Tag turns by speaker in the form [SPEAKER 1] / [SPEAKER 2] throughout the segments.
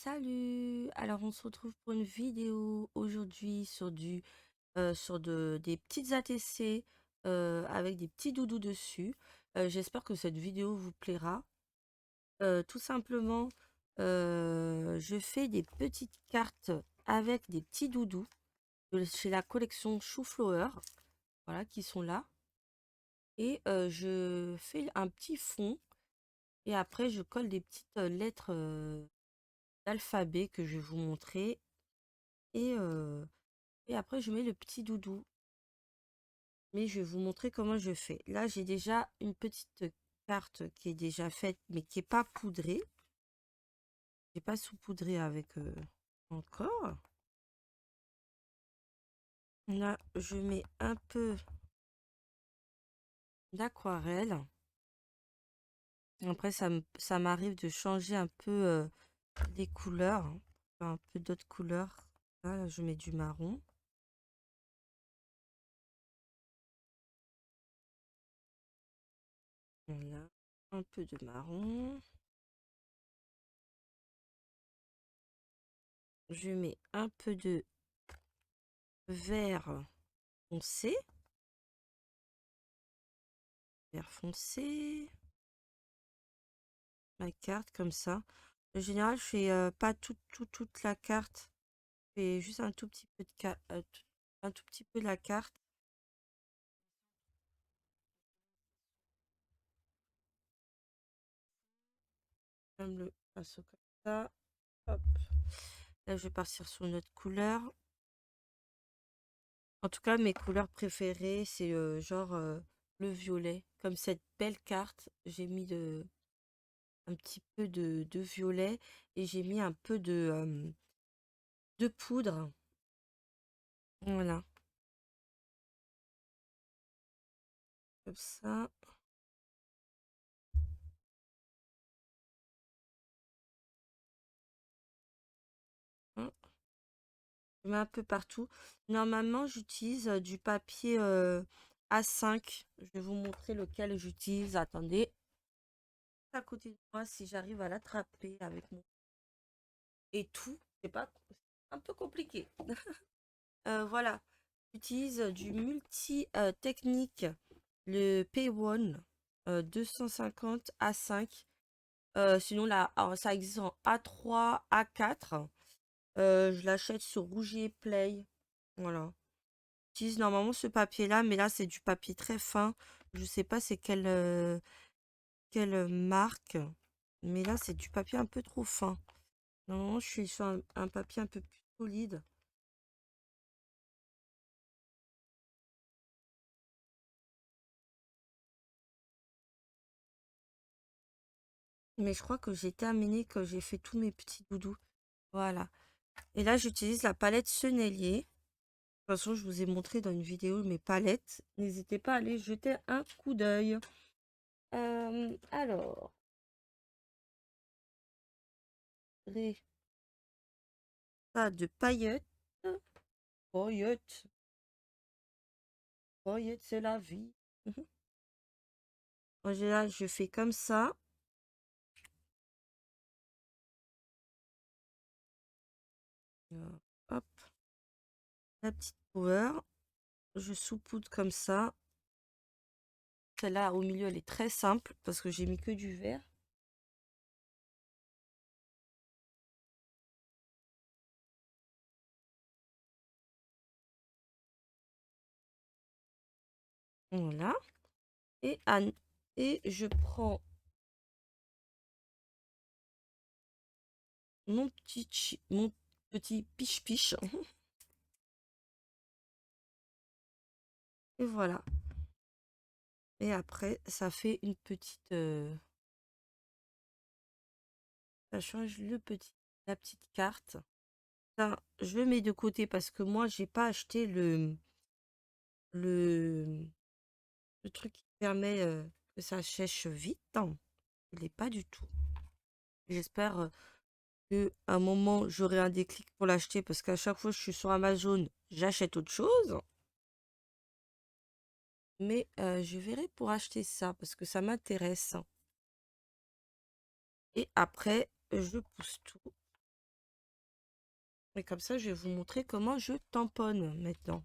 [SPEAKER 1] Salut! Alors on se retrouve pour une vidéo aujourd'hui des petites ATC avec des petits doudous dessus. J'espère que cette vidéo vous plaira. Tout simplement, je fais des petites cartes avec des petits doudous chez la collection Chouflower, voilà, qui sont là. Et je fais un petit fond et après je colle des petites lettres d'alphabet que je vais vous montrer. Et, euh, et après, je mets le petit doudou. Mais je vais vous montrer comment je fais. Là, j'ai déjà une petite carte qui est déjà faite, mais qui n'est pas poudrée. J'ai pas saupoudré avec encore. Là, je mets un peu d'aquarelle. Après, ça m'arrive de changer un peu les couleurs, hein, un peu d'autres couleurs. Là, je mets du marron. Voilà, un peu de marron. Je mets un peu de vert foncé. Vert foncé. Ma carte comme ça. En général, je fais pas toute la carte. Je fais juste un tout petit peu un tout petit peu de la carte. Comme le pinceau comme ça. Hop. Là, je vais partir sur une autre couleur. En tout cas, mes couleurs préférées, c'est genre le violet. Comme cette belle carte, j'ai mis un petit peu de violet et j'ai mis un peu de poudre. Voilà. Comme ça. Hein. Je mets un peu partout. Normalement, j'utilise du papier A5. Je vais vous montrer lequel j'utilise. Attendez. À côté de moi, si j'arrive à l'attraper avec mon et tout, c'est pas c'est un peu compliqué. Voilà. J'utilise du multi-technique, le P1 250 A5. Sinon, là, ça existe en A3, A4. Je l'achète sur Rougier Play. Voilà. J'utilise normalement ce papier-là, mais là, c'est du papier très fin. Je sais pas c'est quelle marque, mais là, c'est du papier un peu trop fin. Normalement, je suis sur un papier un peu plus solide. Mais je crois que j'ai terminé, que j'ai fait tous mes petits doudous. Voilà. Et là, j'utilise la palette Sennelier. De toute façon, je vous ai montré dans une vidéo mes palettes. N'hésitez pas à aller jeter un coup d'œil. Alors, ça de paillettes. Paillettes. Paillettes, c'est la vie. En général, je fais comme ça. Hop, la petite couleur. Je saupoudre comme ça. Celle-là, au milieu, elle est très simple parce que j'ai mis que du vert. Voilà. Et, et je prends mon petit piche-piche. Et voilà. Et après, ça fait une petite... ça change la petite carte. Ça, je le mets de côté parce que moi, j'ai pas acheté le, le truc qui permet que ça sèche vite. Non, il n'est pas du tout. J'espère que à un moment, j'aurai un déclic pour l'acheter parce qu'à chaque fois que je suis sur Amazon, j'achète autre chose. Mais je verrai pour acheter ça parce que ça m'intéresse. Et après, je pousse tout. Et comme ça, je vais vous montrer comment je tamponne maintenant.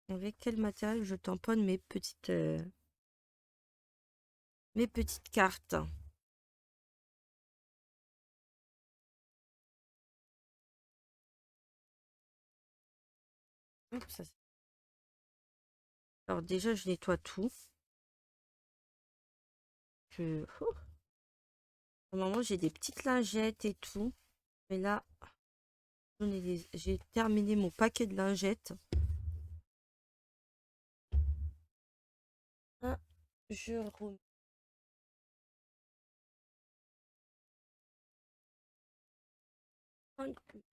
[SPEAKER 1] Avec quel matériel je tamponne mes petites cartes. Hop, alors déjà, je nettoie tout. Normalement, j'ai des petites lingettes et tout. Mais là, j'ai terminé mon paquet de lingettes. Ah, je remets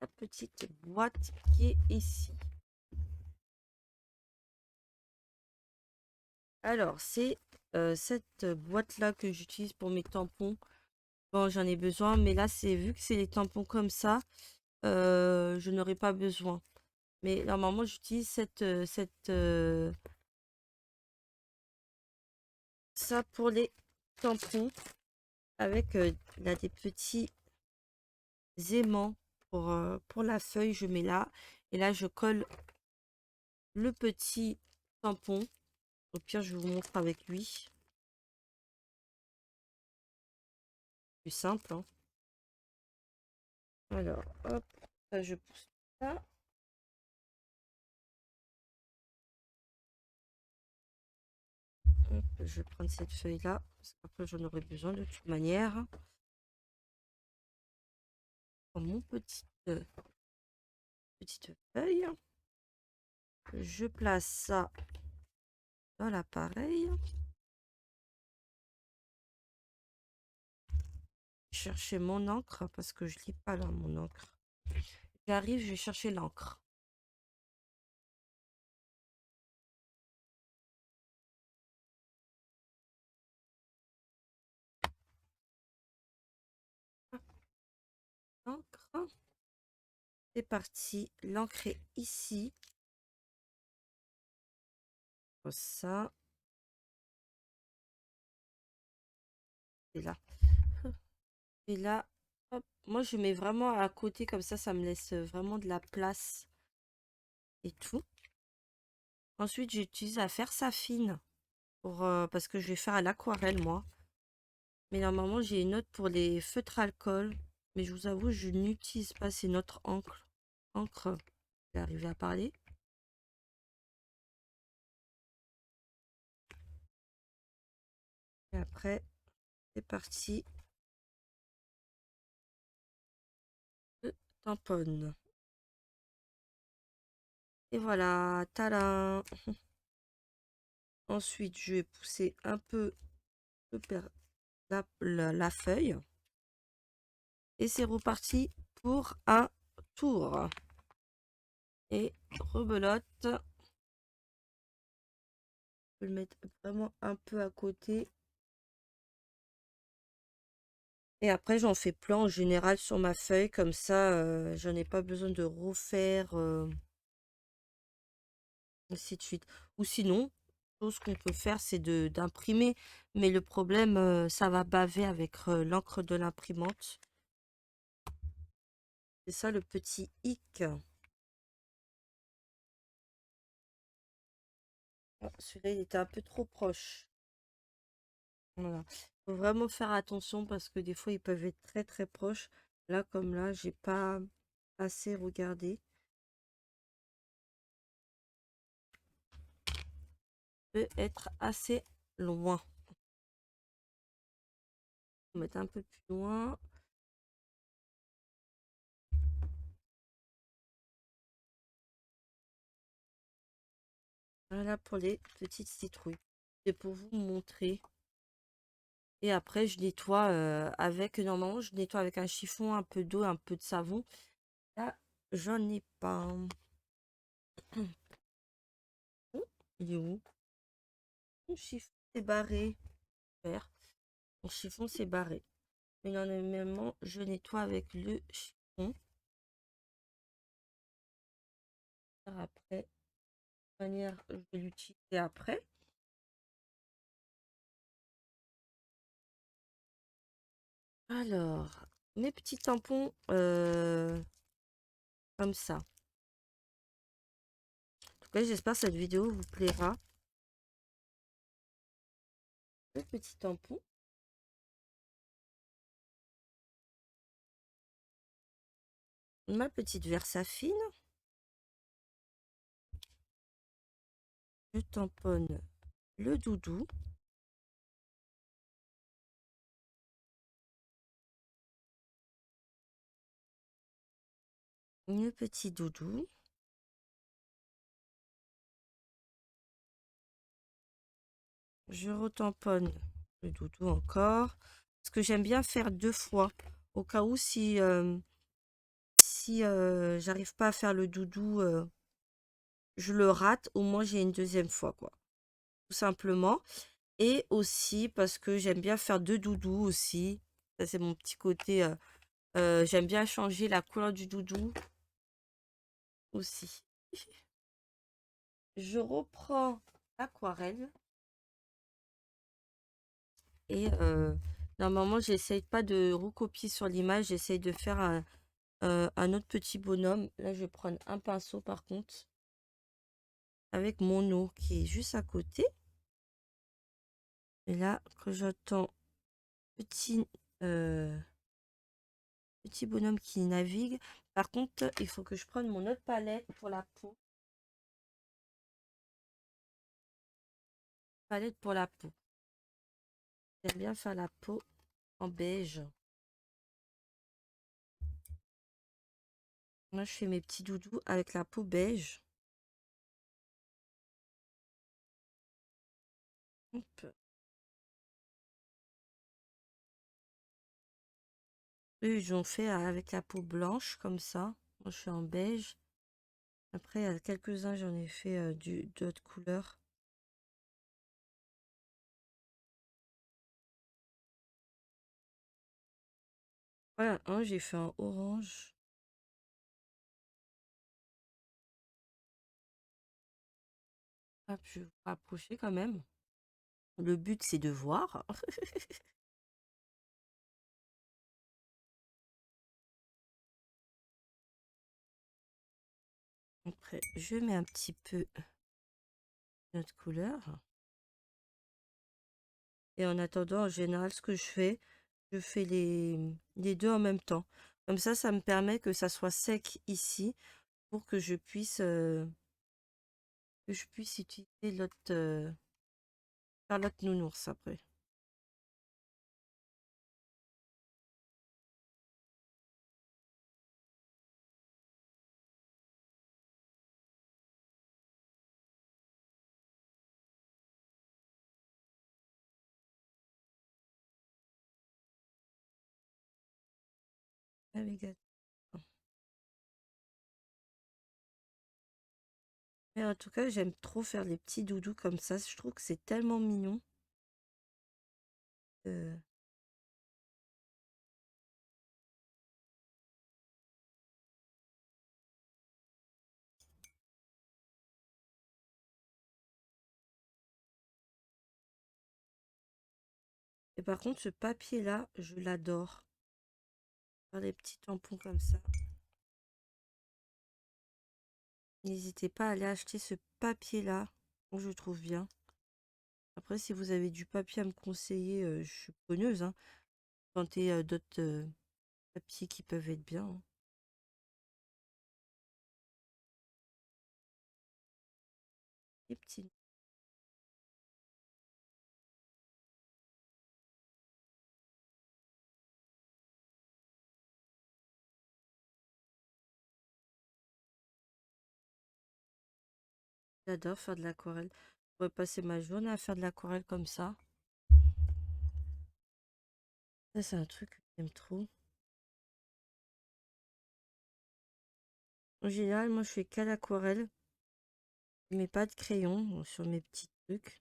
[SPEAKER 1] la petite boîte qui est ici. Alors, c'est cette boîte-là que j'utilise pour mes tampons. Bon, j'en ai besoin, mais là, c'est vu que c'est les tampons comme ça, je n'aurai pas besoin. Mais normalement, j'utilise ça pour les tampons avec là, des petits aimants pour la feuille. Je mets là et là, je colle le petit tampon. Au pire, je vous montre avec lui. Plus simple, hein. Alors, hop, ça, je pousse ça. Hop, je vais prendre cette feuille-là, parce qu'après, j'en aurai besoin de toute manière. Mon petite feuille. Je place ça dans l'appareil. Chercher mon encre, parce que je lis pas là, mon encre. J'arrive, je vais chercher l'encre. L'encre. C'est parti. L'encre est ici. Ça. Et là. Et là, hop. Moi, je mets vraiment à côté, comme ça me laisse vraiment de la place et tout. Ensuite, j'utilise à faire ça fine parce que je vais faire à l'aquarelle, moi. Mais normalement, j'ai une note pour les feutres alcool. Mais je vous avoue, je n'utilise pas ces notes encre. Encre, je vais arriver à parler. Et après, c'est parti. Je tamponne. Et voilà, tadam. Ensuite, je vais pousser un peu la feuille. Et c'est reparti pour un tour. Et rebelote. Je peux le mettre vraiment un peu à côté. Et après, j'en fais plein en général sur ma feuille. Comme ça, j'en ai pas besoin de refaire. Ainsi de suite. Ou sinon, chose qu'on peut faire, c'est d'imprimer. Mais le problème, ça va baver avec l'encre de l'imprimante. C'est ça le petit hic. Ah, celui-là, il était un peu trop proche. Voilà. Faut vraiment faire attention parce que des fois, ils peuvent être très très proches. Là, comme là, j'ai pas assez regardé. Peut être assez loin. On va mettre un peu plus loin. Voilà pour les petites citrouilles. C'est pour vous montrer. Et après, je nettoie normalement, je nettoie avec un chiffon, un peu d'eau, un peu de savon. Là, j'en ai pas. Oh, il est où? Mon chiffon s'est barré. Super. Mon chiffon s'est barré. Mais normalement, je nettoie avec le chiffon. Après, de toute manière, je vais l'utiliser après. Alors, mes petits tampons comme ça. En tout cas, j'espère que cette vidéo vous plaira. Le petit tampon. Ma petite Versafine. Je tamponne le doudou. Le petit doudou. Je retamponne le doudou encore. Parce que j'aime bien faire 2 fois. Au cas où si j'arrive pas à faire le doudou, je le rate, au moins j'ai une deuxième fois, quoi. Tout simplement. Et aussi parce que j'aime bien faire 2 doudous aussi. Ça, c'est mon petit côté. J'aime bien changer la couleur du doudou aussi. Je reprends l'aquarelle. Et normalement, j'essaye pas de recopier sur l'image. J'essaye de faire un autre petit bonhomme. Là, je vais prendre un pinceau par contre. Avec mon eau qui est juste à côté. Et là, que j'entends petit, euh, petit bonhomme qui navigue. Par contre, il faut que je prenne mon autre palette pour la peau. Palette pour la peau. J'aime bien faire la peau en beige. Moi, je fais mes petits doudous avec la peau beige. Hop. Eux, ils ont fait avec la peau blanche, comme ça. Moi, je suis en beige. Après, il y a quelques-uns, j'en ai fait d'autres couleurs. Voilà, un, j'ai fait un orange. Hop, je vais vous rapprocher quand même. Le but, c'est de voir. Après, je mets un petit peu notre couleur. Et en attendant, en général, ce que je fais les deux en même temps. Comme ça me permet que ça soit sec ici pour que je puisse utiliser faire l'autre nounours après. Navigateur. Mais en tout cas, j'aime trop faire les petits doudous comme ça. Je trouve que c'est tellement mignon. Euh, Et par contre, ce papier-là, je l'adore. Faire des petits tampons comme ça. N'hésitez pas à aller acheter ce papier-là. Je le trouve bien. Après, si vous avez du papier à me conseiller, je suis preneuse. Hein. Tentez d'autres papiers qui peuvent être bien. Hein. Les petits. J'adore faire de l'aquarelle. Je pourrais passer ma journée à faire de l'aquarelle comme ça. Ça, c'est un truc que j'aime trop. En général, moi, je fais qu'à l'aquarelle. Je mets pas de crayon sur mes petits trucs.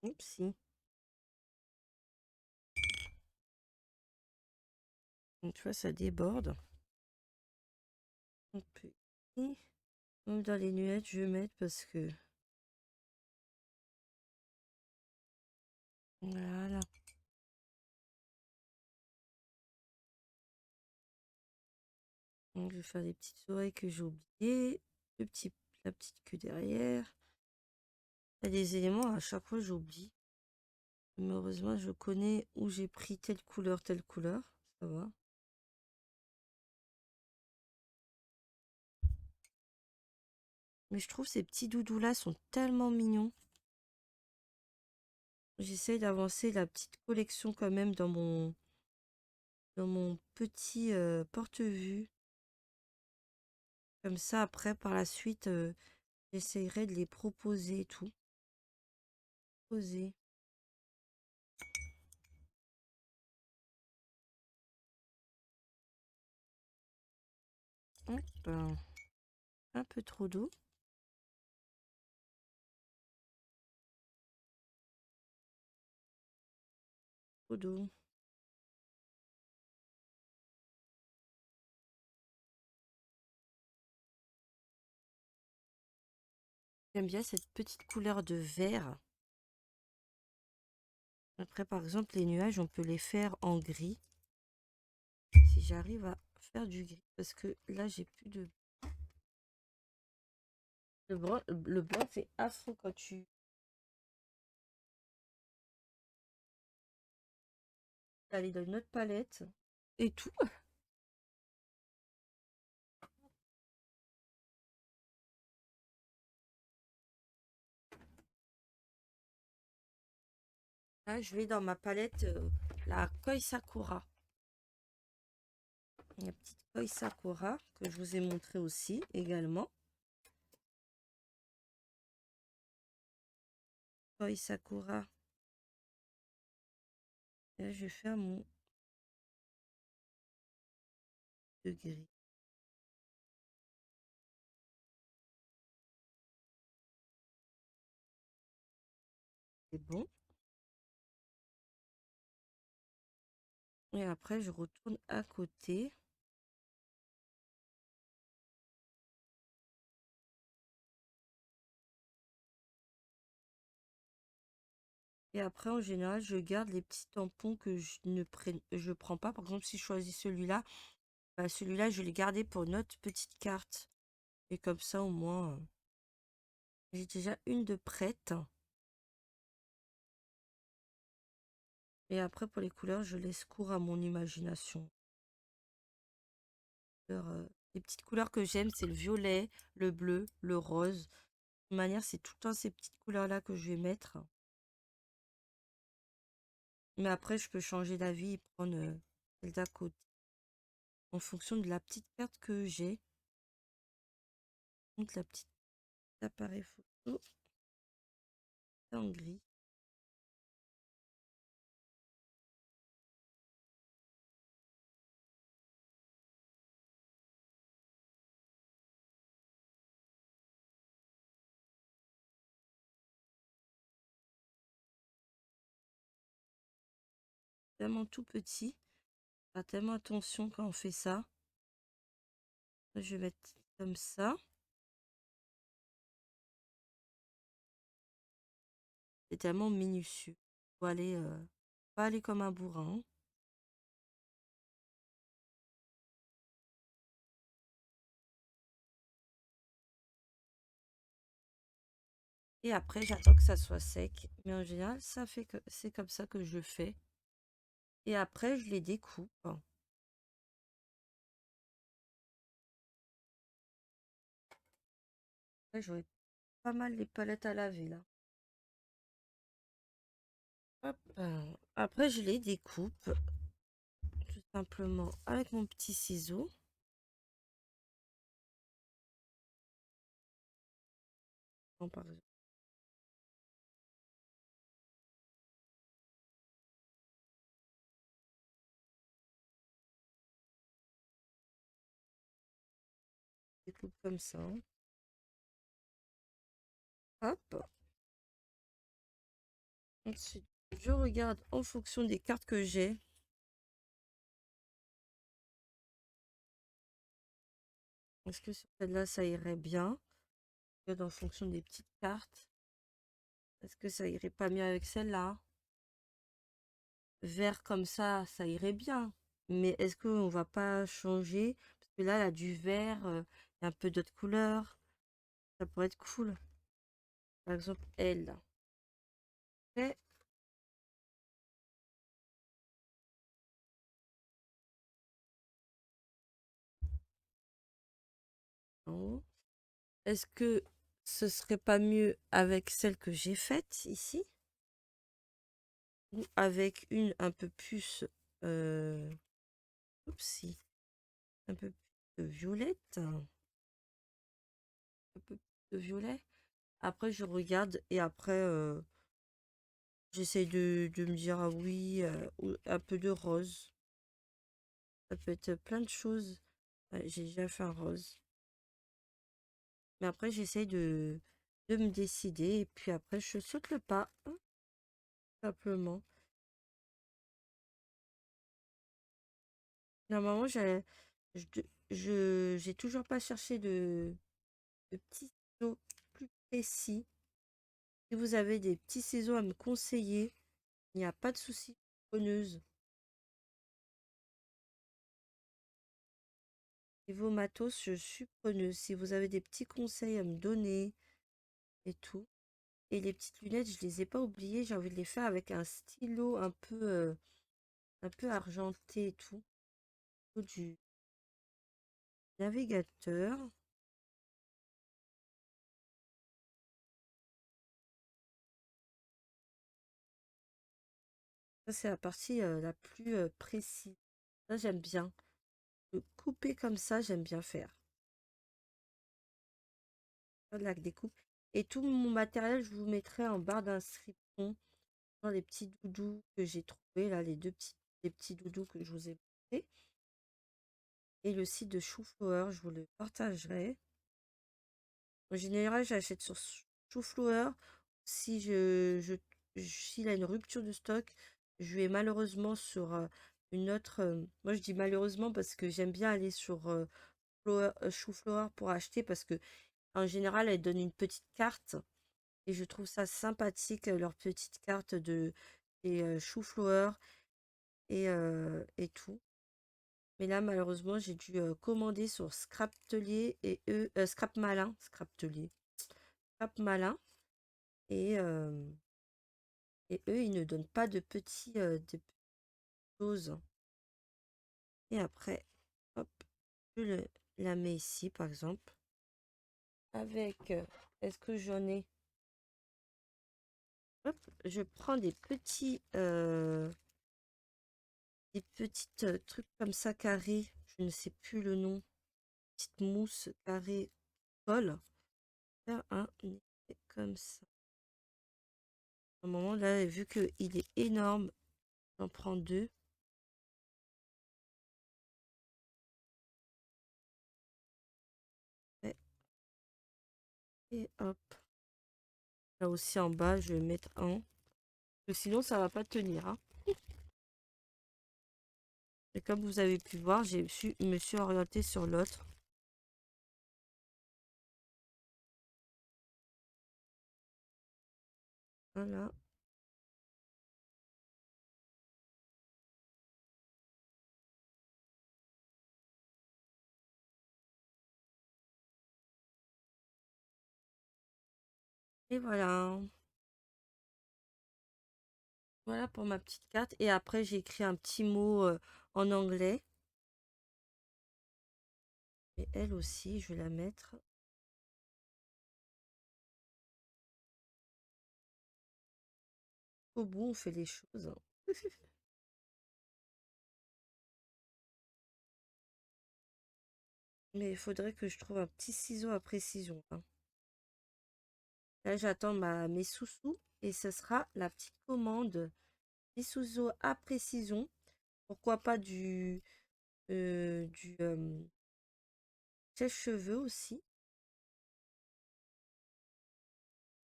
[SPEAKER 1] Oups, si. Donc, tu vois, ça déborde. Un peu ici. Même dans les nuettes, je vais mettre parce que... Voilà. Donc, je vais faire des petites oreilles que j'ai oubliées. La petite queue derrière. Il y a des éléments, à chaque fois, j'oublie. Mais heureusement, je connais où j'ai pris telle couleur, telle couleur. Ça va. Mais je trouve ces petits doudous-là sont tellement mignons. J'essaye d'avancer la petite collection quand même dans mon petit porte-vue. Comme ça, après, par la suite, j'essayerai de les proposer et tout. Poser. Hop, un peu trop d'eau. Trop d'eau. J'aime bien cette petite couleur de vert. Après, par exemple, les nuages, on peut les faire en gris. Si j'arrive à faire du gris. Parce que là, j'ai plus de... Le blanc, c'est affreux quand tu... Aller dans une autre palette. Et tout. Là, je vais dans ma palette, la Koi Sakura. La petite Koi Sakura que je vous ai montré aussi également. Koi Sakura. Et là, je vais faire mon de gris. C'est bon. Et après, je retourne à côté. Et après, en général, je garde les petits tampons que je prends pas. Par exemple, si je choisis celui-là, bah, celui-là, je vais le garder pour une autre petite carte. Et comme ça, au moins, j'ai déjà une de prête. Et après, pour les couleurs, je laisse cours à mon imagination. Les petites couleurs que j'aime, c'est le violet, le bleu, le rose. De toute manière, c'est tout le temps ces petites couleurs-là que je vais mettre. Mais après, je peux changer d'avis et prendre celle d'à côté. En fonction de la petite carte que j'ai. Donc, la petite appareil photo en gris. Tellement tout petit. Pas tellement attention quand on fait ça. Je vais mettre comme ça. C'est tellement minutieux. Faut aller, pas aller comme un bourrin. Et après, j'attends que ça soit sec. Mais en général, ça fait que c'est comme ça que je fais. Et après, je les découpe. Là, j'aurais pas mal les palettes à laver là. Hop. Après, je les découpe tout simplement avec mon petit ciseau. Bon, par exemple, je découpe comme ça. Hop. Ensuite, je regarde en fonction des cartes que j'ai. Est-ce que sur celle-là, ça irait bien? Regarde en fonction des petites cartes. Est-ce que ça irait pas mieux avec celle-là? Vert comme ça irait bien. Mais est-ce qu'on va pas changer? Parce que là, elle a du vert, et un peu d'autres couleurs. Ça pourrait être cool. Par exemple, elle. Ok. En haut. Est-ce que ce serait pas mieux avec celle que j'ai faite ici? Ou avec une un peu plus... Euh... Oupsie. Un peu plus de violette. Un peu plus de violet. Après, je regarde et après, j'essaye de me dire, ah oui, ou un peu de rose. Ça peut être plein de choses. Ouais, j'ai déjà fait un rose. Mais après, j'essaye de me décider et puis après, je saute le pas, hein, simplement. Normalement, j'ai toujours pas cherché de petits ciseaux plus précis. Si vous avez des petits ciseaux à me conseiller, il n'y a pas de souci. Preneuse. Niveau matos, je suis preneuse. Si vous avez des petits conseils à me donner et tout. Et les petites lunettes, je les ai pas oubliées. J'ai envie de les faire avec un stylo un peu argenté et tout. Du navigateur. Ça, c'est la partie la plus précise. Ça, j'aime bien. Le couper comme ça, j'aime bien faire. Faire de la découpe. Et tout mon matériel, je vous mettrai en barre d'inscription dans les petits doudous que j'ai trouvés, là, les petits doudous que je vous ai montrés. Et le site de Choufleur, je vous le partagerai. En général, j'achète sur Choufleur. Si s'il a une rupture de stock, je vais malheureusement sur une autre. Moi, je dis malheureusement parce que j'aime bien aller sur Choufleur pour acheter parce que en général, elle donne une petite carte et je trouve ça sympathique leur petite carte de Choufleur et tout. Mais là, malheureusement, j'ai dû commander sur Scraptelier Scrap Malin, Scrap Malin. Et, et eux, ils ne donnent pas de petites choses. Et après, hop, je la mets ici, par exemple. Avec, est-ce que j'en ai? Hop, je prends des petites trucs comme ça carrés. Je ne sais plus le nom. Petite mousse carrée colle. Faire un effet comme ça. À un moment là, vu qu'il est énorme, j'en prends deux. Et hop. Là aussi en bas, je vais mettre un. Parce que sinon, ça va pas tenir, hein. Et comme vous avez pu voir, me suis orientée sur l'autre. Voilà. Et voilà. Voilà pour ma petite carte. Et après, j'ai écrit un petit mot en anglais. Et elle aussi, je vais la mettre. Au bout, on fait les choses, hein. Mais il faudrait que je trouve un petit ciseau à précision, hein. Là, j'attends mes sous-sous. Et ce sera la petite commande. Des ciseaux à précision. Pourquoi pas du sèche-cheveux aussi.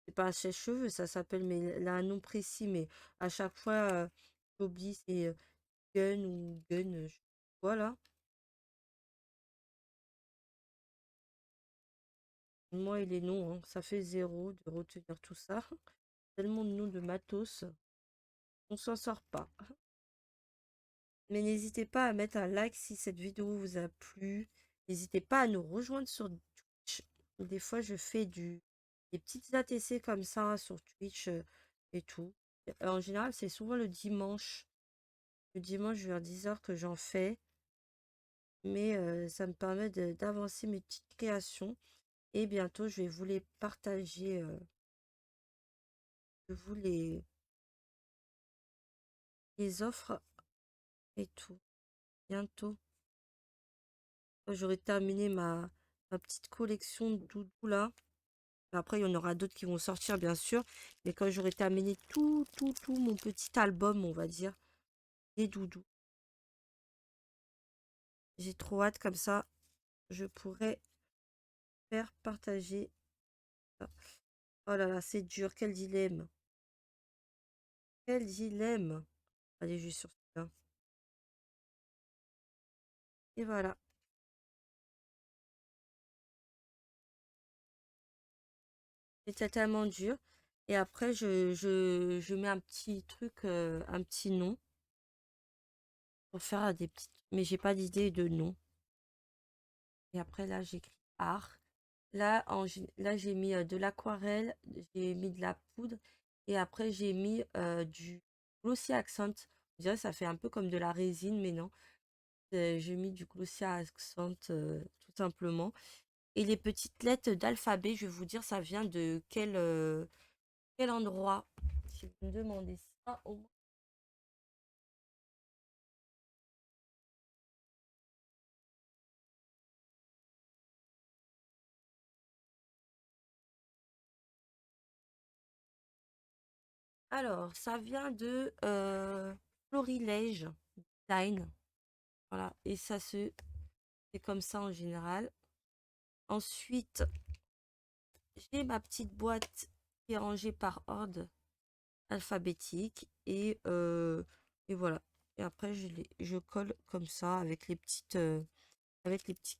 [SPEAKER 1] C'est pas un sèche-cheveux, ça s'appelle, mais là, un nom précis, mais à chaque fois, j'oublie, c'est gun ou gun, voilà. Moi et les noms, hein, ça fait zéro de retenir tout ça. Tellement de noms de matos, on s'en sort pas. Mais n'hésitez pas à mettre un like si cette vidéo vous a plu N'hésitez pas à nous rejoindre sur Twitch. Des fois, je fais des petites ATC comme ça sur Twitch et tout. En général, c'est souvent le dimanche. Le dimanche vers 10 h que j'en fais. Mais ça me permet d'avancer mes petites créations. Et bientôt, je vais vous les partager. Je vous les offre et tout. Bientôt. Quand j'aurai terminé ma petite collection de doudous là. Après, il y en aura d'autres qui vont sortir, bien sûr. Mais quand j'aurai terminé tout mon petit album, on va dire, des doudous. J'ai trop hâte, comme ça, je pourrais faire partager ça. Oh là là, c'est dur, quel dilemme. Quel dilemme. Allez, juste sur celui-là. Et voilà. C'était tellement dur. Et après, je mets un petit truc, un petit nom pour faire des petites. Mais j'ai pas d'idée de nom. Et après, là, j'écris art. Là, là j'ai mis de l'aquarelle, j'ai mis de la poudre. Et après, j'ai mis du glossy accent. Je dirais ça fait un peu comme de la résine, mais non. J'ai mis du glossy accent, tout simplement. Et les petites lettres d'alphabet, je vais vous dire, ça vient de quel endroit? Si vous me demandez ça, au moins. Alors, ça vient de Florilège Design. Voilà. Et ça c'est comme ça en général. Ensuite, j'ai ma petite boîte qui est rangée par ordre alphabétique. Et voilà. Et après, je colle comme ça avec les petits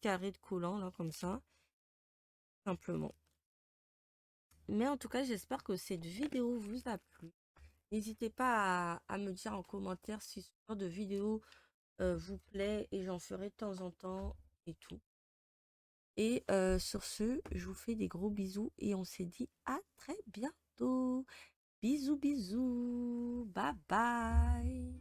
[SPEAKER 1] carrés de collants, là, comme ça, simplement. Mais en tout cas, j'espère que cette vidéo vous a plu. N'hésitez pas à me dire en commentaire si ce genre de vidéo vous plaît et j'en ferai de temps en temps et tout. Et sur ce, je vous fais des gros bisous et on se dit à très bientôt. Bisous, bisous. Bye bye.